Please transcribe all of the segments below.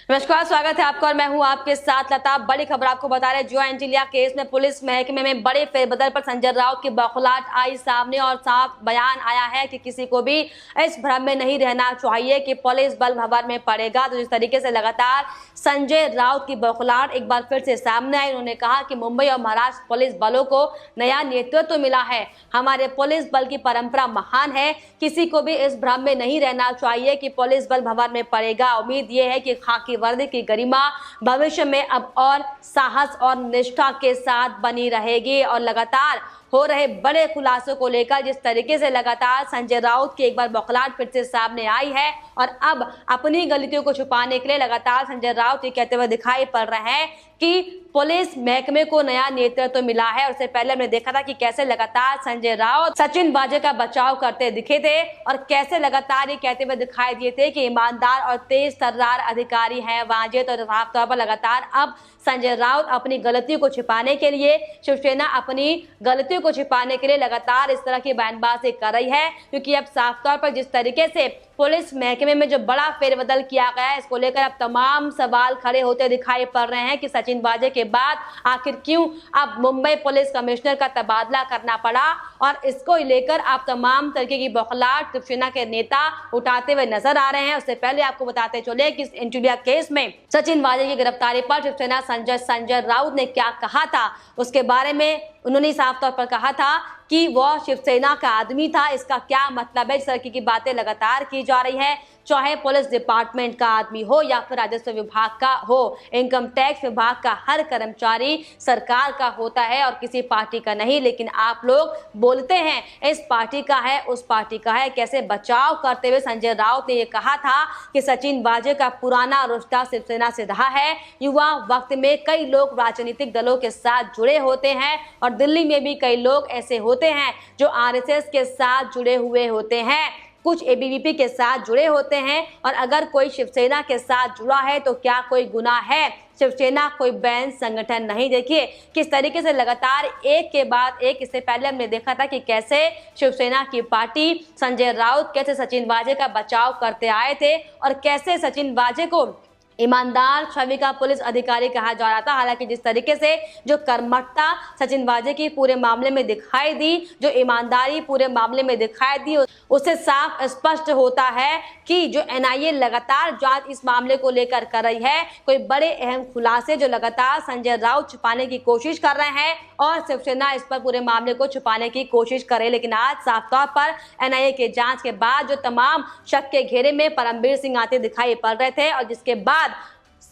नमस्कार, स्वागत है आपका और मैं हूं आपके साथ लता। बड़ी खबर आपको बता रहे जियो एंटीलिया केस में पुलिस महकमे में बड़े फेरबदल पर संजय राउत की बौखलाहट आई सामने और साफ बयान आया है कि किसी को भी इस भ्रम में नहीं रहना चाहिए कि पुलिस बल भवन में पड़ेगा। तो जिस तरीके से लगातार संजय राउत की बौखलाहट एक बार फिर से सामने आई, उन्होंने कहा कि मुंबई और महाराष्ट्र पुलिस बलों को नया नेतृत्व मिला है। हमारे पुलिस बल की परंपरा महान है, किसी को भी इस भ्रम में नहीं रहना चाहिए कि पुलिस बल भवन में पड़ेगा। उम्मीद ये है कि खाकी वर्दी की गरिमा भविष्य में अब और साहस और निष्ठा के साथ बनी रहेगी। और लगातार हो रहे बड़े खुलासों को लेकर जिस तरीके से लगातार संजय राउत की एक बार बौखलाहट फिर से सामने आई है और अब अपनी गलतियों को छुपाने के लिए लगातार संजय राउत ये कहते हुए दिखाई पड़ रहे हैं कि पुलिस महकमे को नया नेतृत्व मिला है। और उससे पहले हमने देखा था कि कैसे लगातार संजय राउत सचिन वाजे का बचाव करते दिखे थे और कैसे लगातार ये कहते हुए दिखाई दिए थे कि ईमानदार और तेज तर्रार अधिकारी हैं वाजे। तो साफ तौर पर लगातार अब संजय राउत अपनी गलतियों को छिपाने के लिए, शिवसेना अपनी गलतियों को छिपाने के लिए लगातार इस तरह की बयानबाजी कर रही है, क्योंकि अब साफ तौर पर जिस तरीके से पुलिस महकमे में जो बड़ा फेरबदल किया गया है, इसको लेकर अब तमाम सवाल खड़े होते दिखाई पड़ रहे हैं कि सचिन वाजे के बाद आखिर क्यों अब मुंबई पुलिस कमिश्नर का तबादला करना पड़ा। और इसको लेकर अब तमाम तरीके की बौखलाहट शिवसेना के नेता उठाते हुए नजर आ रहे हैं। उससे पहले आपको बताते चले कि इस एंटीलिया केस में सचिन वाजे की गिरफ्तारी पर शिवसेना संजय राउत ने क्या कहा था, उसके बारे में उन्होंने साफ तौर पर कहा था कि वह शिवसेना का आदमी था। इसका क्या मतलब है? इस तरह की बातें लगातार की जा रही है, चाहे पुलिस डिपार्टमेंट का आदमी हो या फिर राजस्व विभाग का हो, इनकम टैक्स विभाग का हर कर्मचारी सरकार का होता है और किसी पार्टी का नहीं। लेकिन आप लोग बोलते हैं इस पार्टी का है, उस पार्टी का है। कैसे बचाव करते हुए संजय राउत ने यह कहा था कि सचिन वाजे का पुराना रिश्ता शिवसेना से रहा है। युवा वक्त में कई लोग राजनीतिक दलों के साथ जुड़े होते हैं और दिल्ली में भी कई लोग ऐसे होते हैं जो आरएसएस के साथ जुड़े हुए होते हैं, कुछ एबीवीपी के साथ जुड़े होते हैं। और अगर कोई शिवसेना के साथ जुड़ा है तो क्या कोई गुनाह है? शिवसेना कोई बैन संगठन नहीं। देखिए किस तरीके से लगातार एक के बाद एक, इससे पहले हमने देखा था कि कैसे शिवसेना की पार्टी संजय राउत कैसे सचिन वाजे का बचाव करते आए थे और कैसे सचिन वाजे को ईमानदार छवि का पुलिस अधिकारी कहा जा रहा था। हालांकि जिस तरीके से जो कर्मठता सचिन वाजे की पूरे मामले में दिखाई दी, जो ईमानदारी पूरे मामले में दिखाई दी, उससे साफ स्पष्ट होता है कि जो एनआईए लगातार जांच इस मामले को लेकर कर रही है, कोई बड़े अहम खुलासे जो लगातार संजय राउत छुपाने की कोशिश कर रहे हैं और शिवसेना इस पर पूरे मामले को छुपाने की कोशिश करे। लेकिन आज साफ तौर पर एनआईए के जांच के बाद जो तमाम शक के घेरे में परमबीर सिंह आते दिखाई पड़ रहे थे और जिसके बाद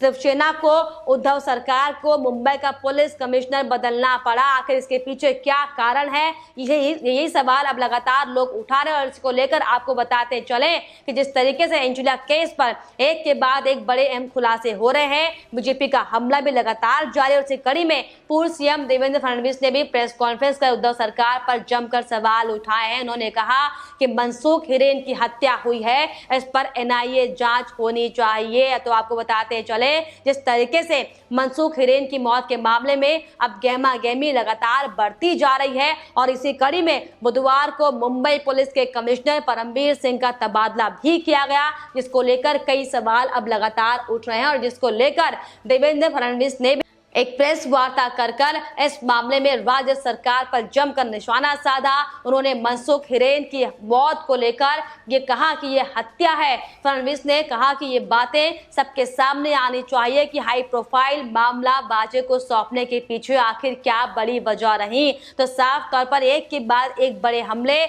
शिवसेना को, उद्धव सरकार को मुंबई का पुलिस कमिश्नर बदलना पड़ा। आखिर इसके पीछे क्या कारण है? यही सवाल अब लगातार लोग उठा रहे हैं और इसको लेकर आपको बताते चले कि जिस तरीके से एंटीलिया केस पर एक के बाद एक बड़े अहम खुलासे हो रहे हैं, बीजेपी का हमला भी लगातार जारी है। और इसी कड़ी में पूर्व सीएम देवेंद्र फडणवीस ने भी प्रेस कॉन्फ्रेंस कर उद्धव सरकार पर जमकर सवाल उठाए हैं। उन्होंने कहा कि मनसुख हिरेन की हत्या हुई है, इस पर एनआईए जांच होनी चाहिए। तो आपको बताते चले जिस तरीके से मनसुख हिरेन की मौत के मामले में अब गहमा गहमी लगातार बढ़ती जा रही है और इसी कड़ी में बुधवार को मुंबई पुलिस के कमिश्नर परमबीर सिंह का तबादला भी किया गया, जिसको लेकर कई सवाल अब लगातार उठ रहे हैं और जिसको लेकर देवेंद्र फडणवीस ने एक प्रेस वार्ता कर इस मामले में राज्य सरकार पर जमकर निशाना साधा। उन्होंने मनसुख हिरेन की मौत को लेकर ये कहा कि ये हत्या है। फडणवीस ने कहा कि ये बातें सबके सामने आनी चाहिए कि हाई प्रोफाइल मामला वाजे को सौंपने के पीछे आखिर क्या बड़ी वजह रही। तो साफ तौर पर एक के बाद एक बड़े हमले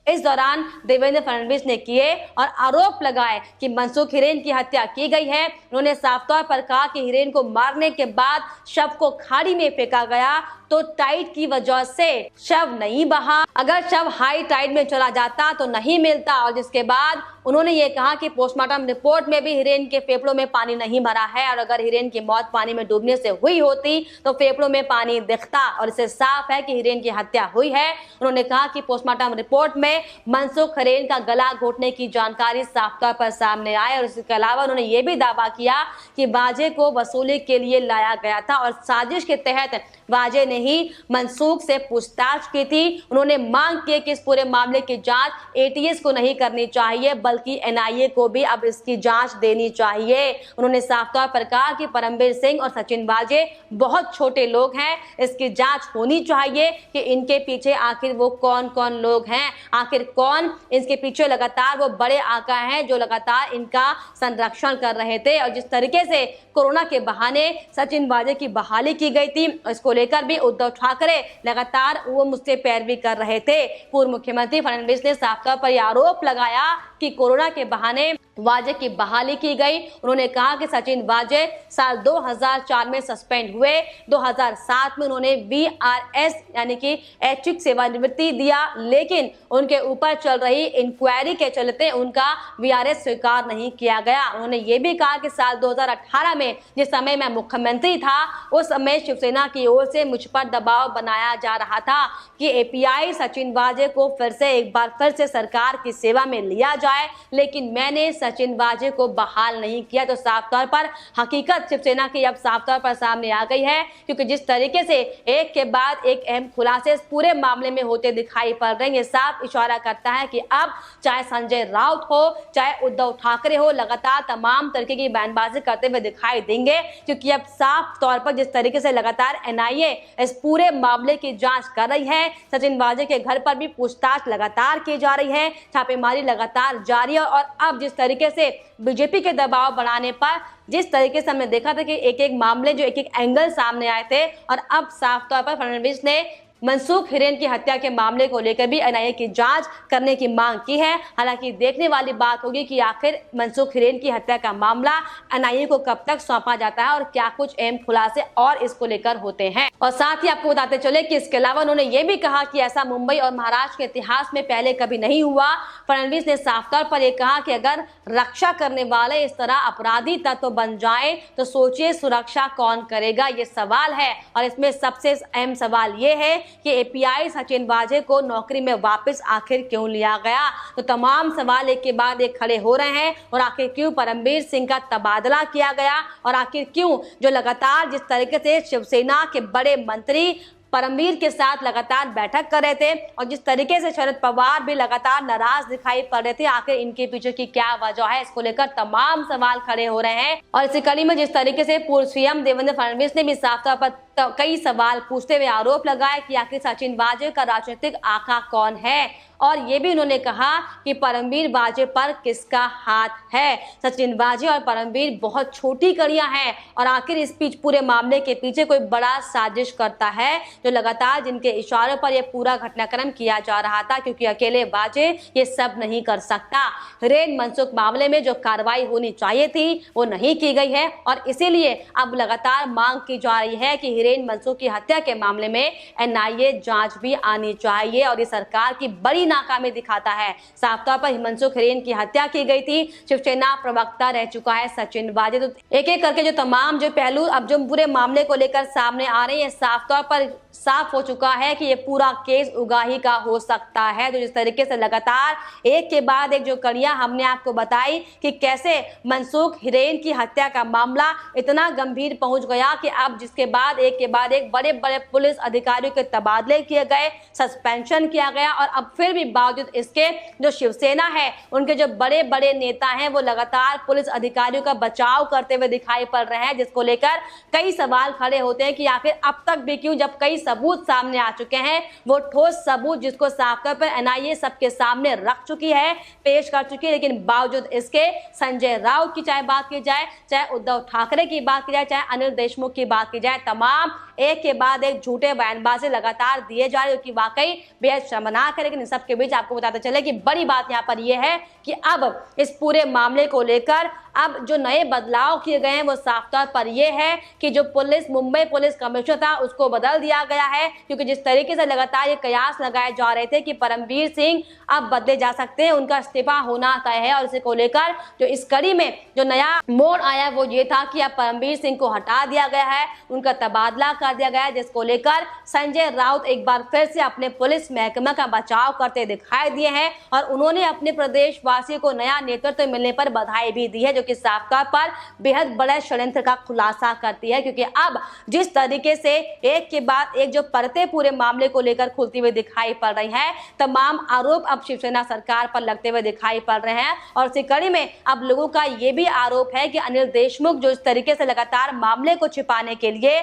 इस दौरान देवेंद्र फडणवीस ने किए और आरोप लगाए कि मनसुख हिरेन की हत्या की गई है। उन्होंने साफ तौर पर कहा कि हिरेन को मारने के बाद शव को खाड़ी में फेंका गया तो टाइड की वजह से शव नहीं बहा, अगर शव हाई टाइड में चला जाता तो नहीं मिलता। और जिसके बाद उन्होंने ये कहा कि पोस्टमार्टम रिपोर्ट में भी हिरेन के फेफड़ों में पानी नहीं भरा है और अगर हिरेन की मौत पानी में डूबने से हुई होती तो फेफड़ों में पानी दिखता और इससे साफ है कि हिरेन की हत्या हुई है। उन्होंने कहा कि पोस्टमार्टम रिपोर्ट में मनसुख हिरेन का गला घोटने की जानकारी साफ तौर पर सामने आई और इसके अलावा उन्होंने ये भी दावा किया कि वाजे को वसूली के लिए लाया गया था और साजिश के तहत वाजे ने ही मनसूख से पूछताछ की थी। उन्होंने मांग की कि इस पूरे मामले की जांच एटीएस को नहीं करनी चाहिए बल्कि एनआईए को भी अब इसकी जांच देनी चाहिए। उन्होंने साफ तौर पर कहा कि परमवीर सिंह और सचिन वाजे बहुत छोटे लोग हैं, इसकी जांच होनी चाहिए कि इनके पीछे आखिर वो कौन कौन लोग हैं, आखिर कौन इसके पीछे लगातार वो बड़े आका हैं जो लगातार इनका संरक्षण कर रहे थे। और जिस तरीके से कोरोना के बहाने सचिन वाजे की बहाली की गई थी, इसको लेकर भी उद्धव ठाकरे लगातार वो मुझसे पैरवी कर रहे थे। पूर्व मुख्यमंत्री फडणवीस ने साफ तौर पर आरोप लगाया कि कोरोना के बहाने वाजे की बहाली की गई। उन्होंने कहा कि सचिन वाजे साल 2004 में सस्पेंड हुए, 2007 में उन्होंने वीआरएस यानी कि ऐच्छिक सेवानिवृत्ति दिया, लेकिन उनके ऊपर चल रही इंक्वायरी के चलते उनका वीआरएस स्वीकार नहीं किया गया। उन्होंने ये भी कहा कि साल 2018 में जिस समय मैं मुख्यमंत्री था, उस समय शिवसेना की ओर से मुझ पर दबाव बनाया जा रहा था कि एपीआई सचिन वाजे को एक बार फिर से सरकार की सेवा में लिया जाए, लेकिन मैंने सचिन वाजे को बहाल नहीं किया। तो साफ तौर पर हकीकत शिवसेना की अब साफ तौर पर सामने आ गई है, क्योंकि जिस तरीके से एक के बाद एक अहम खुलासे इस पूरे मामले में होते दिखाई पड़ रहे हैं, ये साफ इशारा करता है कि अब चाहे संजय राउत हो चाहे उद्धव ठाकरे हो, लगातार तमाम तरीके की बयानबाजी करते हुए दिखाई देंगे, क्योंकि अब साफ तौर पर जिस तरीके से लगातार एनआईए इस पूरे मामले की जांच कर रही है, सचिन वाजे के घर पर भी पूछताछ लगातार की जा रही है, छापेमारी लगातार जारी है। और अब जिस तरीके से बीजेपी के दबाव बढ़ाने पर जिस तरीके से हमने देखा था कि एक एक मामले जो एक एक एंगल सामने आए थे, और अब साफ तौर पर फडणवीस ने मनसूख हिरेन की हत्या के मामले को लेकर भी एनआईए की जांच करने की मांग की है। हालांकि देखने वाली बात होगी कि आखिर मनसूख हिरेन की हत्या का मामला एनआईए को कब तक सौंपा जाता है और क्या कुछ अहम खुलासे और इसको लेकर होते हैं। और साथ ही आपको बताते चले कि इसके अलावा उन्होंने ये भी कहा कि ऐसा मुंबई और महाराष्ट्र के इतिहास में पहले कभी नहीं हुआ। फडणवीस ने साफ तौर पर यह कहा कि अगर रक्षा करने वाले इस तरह अपराधी तत्व बन जाए तो सोचिए सुरक्षा कौन करेगा, ये सवाल है। और इसमें सबसे अहम सवाल ये है कि एपीआई सचिन वाजे को नौकरी में वापस आखिर क्यों लिया गया। तो तमाम सवाल एक के बाद एक खड़े हो रहे हैं। और आखिर क्यों परमवीर सिंह का तबादला किया गया, और आखिर क्यों जो लगातार जिस तरीके से शिवसेना के बड़े मंत्री परमवीर के साथ लगातार बैठक कर रहे थे और जिस तरीके से शरद पवार भी लगातार नाराज दिखाई पड़ रहे थे, आखिर इनके पीछे की क्या वजह है, इसको लेकर तमाम सवाल खड़े हो रहे हैं। और इसी कड़ी में जिस तरीके से पूर्व सीएम देवेंद्र फडणवीस ने भी साफ तौर पर कई सवाल पूछते हुए आरोप लगाए कि आखिर सचिन वाजे का राजनीतिक आका कौन है, और ये भी उन्होंने कहा कि परमवीर वाजे पर किसका हाथ है। सचिन वाजे और परमवीर बहुत छोटी कड़ियां हैं, और आखिर इस बीच पूरे मामले के पीछे कोई बड़ा साजिश करता है जो लगातार जिनके इशारों पर यह पूरा घटनाक्रम किया जा रहा था, क्योंकि अकेले वाजे ये सब नहीं कर सकता। हिरेन मनसूख मामले में जो कार्रवाई होनी चाहिए थी वो नहीं की गई है, और इसीलिए अब लगातार मांग की जा रही है कि हिरेन मनसूख की हत्या के मामले में एनआईए जांच भी आनी चाहिए। और ये सरकार की बड़ी नाकामी दिखाता है। साफ तौर पर मनसूख हिरेन की हत्या की गई थी, शिवसेना प्रवक्ता रह चुका है सचिन वाजे। तो एक एक करके जो तमाम जो पहलू अब जो पूरे मामले को लेकर सामने आ रहे हैं, साफ तौर पर साफ हो चुका है कि ये पूरा केस उगाही का हो सकता है। तो जिस तरीके से लगातार एक के बाद एक जो कड़ियां हमने आपको बताई कि कैसे मनसूख हिरेन की हत्या का मामला इतना गंभीर पहुंच गया कि अब जिसके बाद एक बड़े बड़े पुलिस अधिकारियों के तबादले किए गए, सस्पेंशन किया गया, और अब फिर भी बावजूद इसके जो शिवसेना है उनके जो बड़े बड़े नेता हैं वो लगातार पुलिस अधिकारियों का बचाव करते हुए दिखाई पड़ रहे हैं, जिसको लेकर कई सवाल खड़े होते हैं कि आखिर अब तक भी क्यों, जब कई सबूत सामने आ चुके हैं, वो ठोस सबूत जिसको साफ तौर पर एनआईए सबके सामने रख चुकी है, पेश कर चुकी है, लेकिन बावजूद इसके संजय राउत की चाहे बात की जाए, चाहे उद्धव ठाकरे की बात की जाए, चाहे अनिल देशमुख की बात की जाए, तमाम एक के बाद एक झूठे बयानबाजी लगातार दिए जा रहे हैं, जो कि वाकई बेहद शर्मनाक है। लेकिन इन सबके बीच आपको बताते चले कि बड़ी बात यहाँ पर यह है कि अब इस पूरे मामले को लेकर अब जो नए बदलाव किए गए हैं वो साफ तौर पर यह है कि जो मुंबई पुलिस कमिश्नर था उसको बदल दिया गया है, क्योंकि जिस तरीके से लगातार ये कयास लगाए जा रहे थे कि परमवीर सिंह अब बदले जा सकते हैं, उनका इस्तीफा होना तय है। और इसे को लेकर जो इस कड़ी में जो नया मोड़ आया वो ये था कि अब परमवीर सिंह को हटा दिया गया है, उनका तबादला कर दिया गया है, जिसको लेकर संजय राउत एक बार फिर से अपने पुलिस महकमे का बचाव करते दिखाई दिए हैं। और उन्होंने अपने प्रदेशवासियों को नया नेतृत्व मिलने पर बधाई भी दी है, जो कि साफ तौर पर बेहद बड़े षड्यंत्र का खुलासा करती है, क्योंकि अब जिस तरीके से एक के बाद एक जो परतें पूरे मामले को लेकर खुलती हुई दिखाई पड़ रही है, तमाम आरोप अब शिवसेना सरकार पर लगते हुए दिखाई पड़ रहे हैं। और इसी कड़ी में अब लोगों का यह भी आरोप है कि अनिल देशमुख जो इस तरीके से लगातार मामले को छिपाने के लिए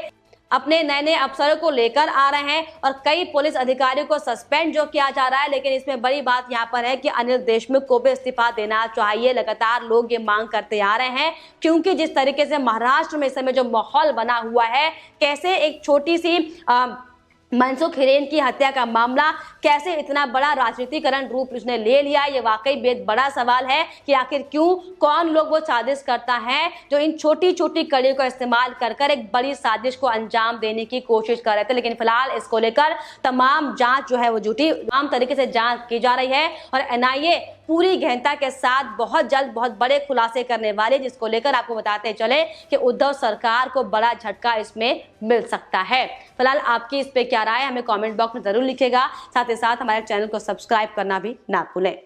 अपने नए नए अफसरों को लेकर आ रहे हैं और कई पुलिस अधिकारियों को सस्पेंड जो किया जा रहा है। लेकिन इसमें बड़ी बात यहां पर है कि अनिल देशमुख को भी इस्तीफा देना चाहिए, लगातार लोग ये मांग करते आ रहे हैं, क्योंकि जिस तरीके से महाराष्ट्र में इस समय जो माहौल बना हुआ है, कैसे एक छोटी सी मनसुख हिरेन की हत्या का मामला कैसे इतना बड़ा राजनीतिकरण रूप उसने ले लिया, ये वाकई बेहद बड़ा सवाल है कि आखिर क्यों, कौन लोग वो साजिश करता है जो इन छोटी छोटी कड़ियों का इस्तेमाल कर कर एक बड़ी साजिश को अंजाम देने की कोशिश कर रहे थे। लेकिन फिलहाल इसको लेकर तमाम जांच जो है वो जुटी, तमाम तरीके से जांच की जा रही है और एनआईए पूरी गहनता के साथ बहुत जल्द बहुत बड़े खुलासे करने वाले, जिसको लेकर आपको बताते चले कि उद्धव सरकार को बड़ा झटका इसमें मिल सकता है। फिलहाल आपकी इस पे क्या राय है, हमें कमेंट बॉक्स में जरूर लिखेगा। साथ ही साथ हमारे चैनल को सब्सक्राइब करना भी ना भूलें।